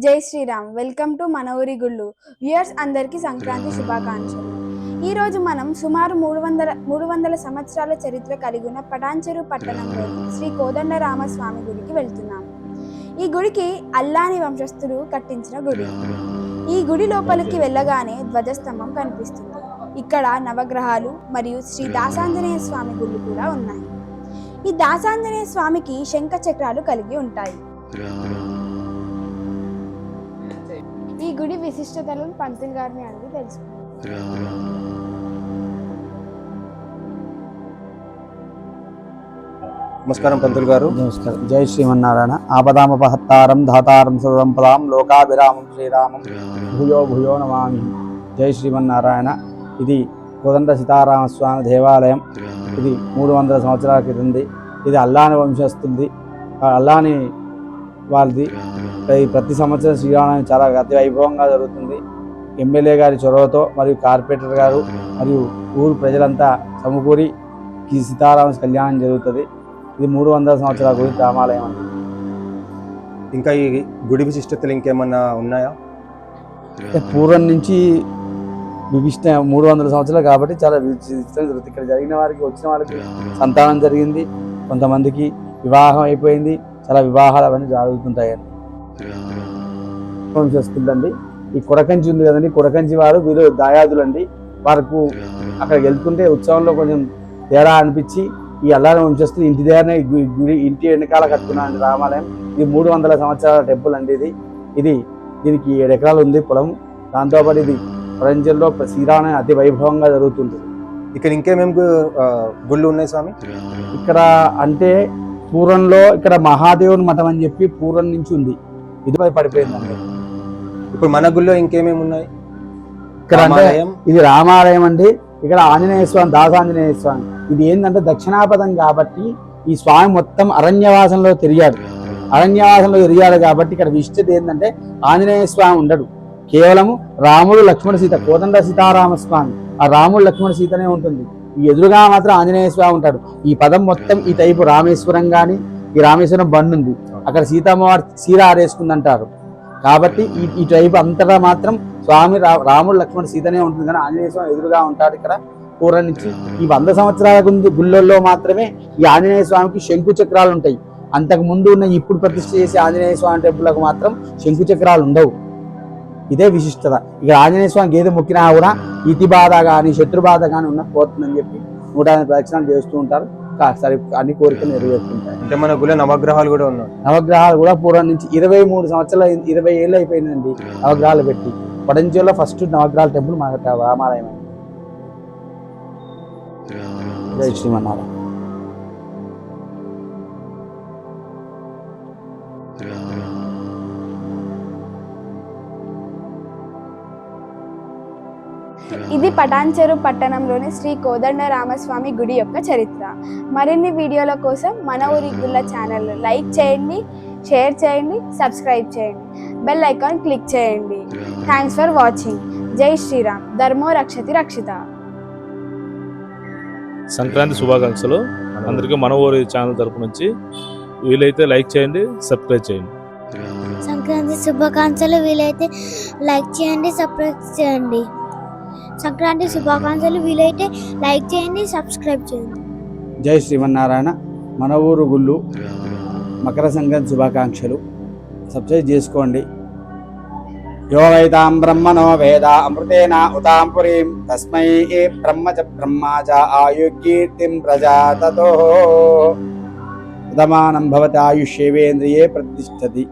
జై Sriram. Welcome to మన ఊరి గుళ్ళు. వ్యూయర్స్ అందరికీ సంక్రాంతి శుభాకాంక్షలు. ఈరోజు మనం సుమారు 300 సంవత్సరాల చరిత్ర కలిగిన పటాన్చెరు పట్టణంలోని శ్రీ కోదండరామస్వామి గుడికి వెళ్తున్నాము. ఈ గుడికి అల్లాని వంశస్థులు కట్టించిన గుడి. ఈ గుడి లోపలికి వెళ్ళగానే ధ్వజస్తంభం కనిపిస్తుంది. ఇక్కడ నవగ్రహాలు మరియు శ్రీ దాసాంజనేయ స్వామి గుళ్ళు కూడా ఉన్నాయి. ఈ దాసాంజనేయ స్వామికి శంఖ చక్రాలు కలిగి ఉంటాయి. ఈ గుడి విశిష్టతలను పంతులు గారిని అడిగి తెలుసుకుందాం. నమస్కారం పంతులు గారు. నమస్కారం. జై శ్రీమన్నారాయణ. ఆపదామపహత్తారం ధాతారం సర్వంపదాం లోకాభిరామం శ్రీరామం భూయో భూయో నమామి. జై శ్రీమన్నారాయణ. ఇది కోదండ సీతారామస్వామి దేవాలయం. ఇది 300 సంవత్సరాల క్రితంది. ఇది అల్లాని వంశస్థుంది. అల్లాని వాళ్ళది. ప్రతి సంవత్సరం శ్రీరామనవమి చాలా అతి వైభవంగా జరుగుతుంది. ఎమ్మెల్యే గారి చొరవతో మరియు కార్పొరేటర్ గారు మరియు ఊరు ప్రజలంతా సమకూరి ఈ సీతారామ కళ్యాణం జరుగుతుంది. ఇది 300 సంవత్సరాల గురించి రామాలయం అండి. ఇంకా ఈ గుడి విశిష్టతలు ఇంకేమన్నా ఉన్నాయా? పూర్వం నుంచి విశిష్ట 300 సంవత్సరాలు కాబట్టి చాలా విశిష్టం జరుగుతుంది. ఇక్కడ జరిగిన వారికి వచ్చిన వాళ్ళకి సంతానం జరిగింది, కొంతమందికి వివాహం అయిపోయింది. చాలా వివాహాలు అవన్నీ జరుగుతుంటాయండి. వంశస్థులండి. ఈ కొడకంచి ఉంది కదండి, కొడకంచి వారు వీరు దాయాదులండి. వారికి అక్కడికి వెళ్తుంటే ఉత్సవంలో కొంచెం తేడా అనిపించి ఈ అల్లాని వంశస్థులు ఇంటి దగ్గరనే గుడి ఇంటి వెనకాల కట్టుకున్నారండి రామాలయం. ఇది 300 సంవత్సరాల టెంపుల్ అండి. దీనికి 7 ఎకరాలు ఉంది పొలం. దాంతోపాటు ఇది పరంజల్లో శ్రీరామనవమి అతి వైభవంగా జరుగుతుంది. ఇక్కడ ఇంకేమేమి గుళ్ళు ఉన్నాయి స్వామి? ఇక్కడ అంటే పూర్వంలో ఇక్కడ మహాదేవుని మఠం అని చెప్పి పూర్వం నుంచి ఉంది. ఇది పడిపోయిందండి. ఇప్పుడు మన గుళ్ళో ఇంకేమేమి ఉన్నాయి? ఇక్కడ అంటే ఇది రామాలయం అండి. ఇక్కడ ఆంజనేయ స్వామి, దాసాంజనేయ స్వామి. ఇది ఏంటంటే దక్షిణాపథం కాబట్టి ఈ స్వామి మొత్తం అరణ్యవాసంలో తిరిగాడు కాబట్టి ఇక్కడ విశిష్టత ఏంటంటే ఆంజనేయ స్వామి ఉండడు. కేవలము రాముడు, లక్ష్మణ, సీత, కోదండ సీతారామ స్వామి. ఆ రాముడు, లక్ష్మణ, సీతనే ఉంటుంది. ఈ ఎదురుగా మాత్రం ఆంజనేయ స్వామి ఉంటాడు. ఈ పదం మొత్తం ఈ టైపు రామేశ్వరం కానీ, ఈ రామేశ్వరం బండ్ ఉంది, అక్కడ సీతమ్మవారు చీర ఆరేసుకుందంటారు. కాబట్టి ఈ టైపు అంతటా మాత్రం స్వామి రాముడు, లక్ష్మణ, సీతనే ఉంటుంది. కానీ ఆంజనేయ స్వామి ఎదురుగా ఉంటాడు. ఇక్కడ పూర్వం నుంచి ఈ 100 సంవత్సరాల గుళ్ళల్లో మాత్రమే ఈ ఆంజనేయ స్వామికి శంకు చక్రాలు ఉంటాయి. అంతకు ముందు ఉన్న ఇప్పుడు ప్రతిష్ఠ చేసే ఆంజనేయ స్వామి టెంపుల్కు మాత్రం శంకు చక్రాలు ఉండవు. ఇదే విశిష్టత. ఇక ఆంజనేయ స్వామి గేదె మొక్కినా కూడా ఇతి బాధ కానీ శత్రు బాధ కానీ ఉన్న పోతుందని చెప్పి 108 ప్రదక్షిణాలు చేస్తూ ఉంటారు. సరే అన్ని కోరికలు నెరవేరుతుంటాయి. అంటే మన గుళ్ళో నవగ్రహాలు కూడా ఉన్నాయి. నవగ్రహాలు కూడా పూర్వం నుంచి 23 సంవత్సరాలు 20 ఏళ్ళు అయిపోయిందండి నవగ్రహాలు పెట్టి. పడంచెలో ఫస్ట్ నవగ్రహాల టెంపుల్ మన రామాలయం. జై శ్రీమన్నారాయణ. ఇది పటాన్చెరు పట్టణంలోని శ్రీ కోదండరామస్వామి గుడి యొక్క చరిత్ర. మరిన్ని వీడియోల కోసం మన ఊరి గుళ్ళ ఛానల్ లైక్ చేయండి, షేర్ చేయండి, సబ్స్క్రైబ్ చేయండి, బెల్ ఐకాన్ క్లిక్ చేయండి. Thanks for watching. జై శ్రీరామ్. ధర్మో రక్షతి రక్షిత. సంక్రాంతి శుభాకాంక్షలు అందరికీ మన ఊరి ఛానల్ తరపు నుంచి. వీలైతే లైక్ చేయండి, సబ్స్క్రైబ్ చేయండి. సంక్రాంతి శుభాకాంక్షలు. వీలైతే లైక్ చేయండి, సబ్స్క్రైబ్ చేయండి. సంక్రాంతి శుభాకాంక్షలు. వీలైతే లైక్ చేయండి, సబ్స్క్రైబ్ చేయండి. జై శ్రీమన్నారాయణ. మన ఊరు గుళ్ళు మకర సంక్రాంతి శుభాకాంక్షలు. సబ్స్క్రైబ్ చేసుకోండి. యో వైతాం బ్రహ్మణో వేద అమృతేన ఉతాం పురీం తస్మై బ్రహ్మచ ఆయుకీర్తిం ప్రజాతతో ఉదమానం భవతి ఆయుష్యేవేంద్రియే ప్రతిష్టతి.